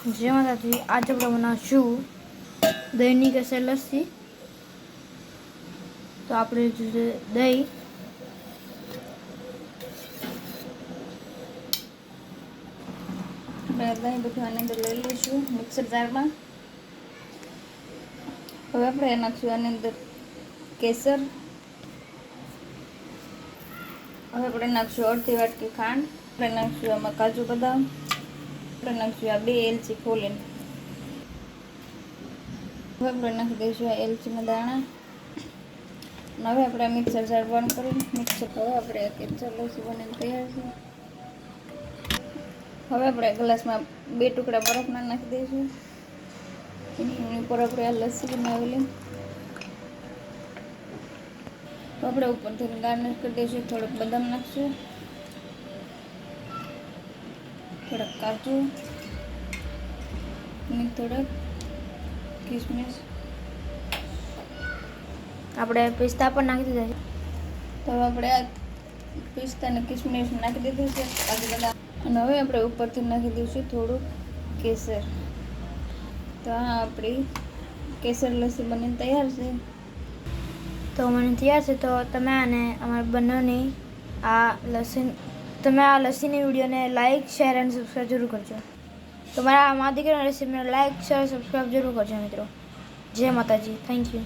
જેમાં આજે આપણે બનાવશું દહીંની કેસર લસ્સી. તો આપણે દહીં બધું આની અંદર લઈ લઈશું મિક્સર જારમાં. હવે આપણે નાખશું આની અંદર કેસર. હવે આપણે નાખશું અડધી વાટકી ખાંડ. આપણે નાખશું આમાં કાજુ બદામ. આપણે નાખશું આ 2 એલચી ફોલીને. હવે આપણે નાખી દઈશું આ એલચીના દાણા. હવે આપણે મિક્સર જાર બંધ કરીને મિક્સર. હવે આપણે કેસર લસ્સી બનીને તૈયાર છે. હવે આપણે ગ્લાસમાં 2 ટુકડા બરફના નાખી દઈશું. એની ઉપર આપણે આ લસ્સી બનાવેલી. તો આપણે ઉપરથી ગાર્નિશ કરી દઈશું. થોડુંક બદામ નાખશું, થોડાક કાજુ અને થોડાક કિસમિસ. આપણે પિસ્તા પણ નાખી દીધા છે. તો આપણે આ પિસ્તા અને કિસમિસ નાખી દીધું છે, કાજુ બદામ. અને હવે આપણે ઉપરથી નાખી દઈશું થોડુંક કેસર. તો આ આપણી કેસર લસ્સી બનીને તૈયાર છે. તો મને તૈયાર છે. તો તમે આને અમારા બંનેની આ લસ્સીની વિડીયોને લાઇક, શેર અને સબસ્ક્રાઈબ જરૂર કરજો. તો મારા મા દીકરીની રેસીપીને લાઇક, શેર, સબસ્ક્રાઈબ જરૂર કરજો મિત્રો. જય માતાજી. Thank you.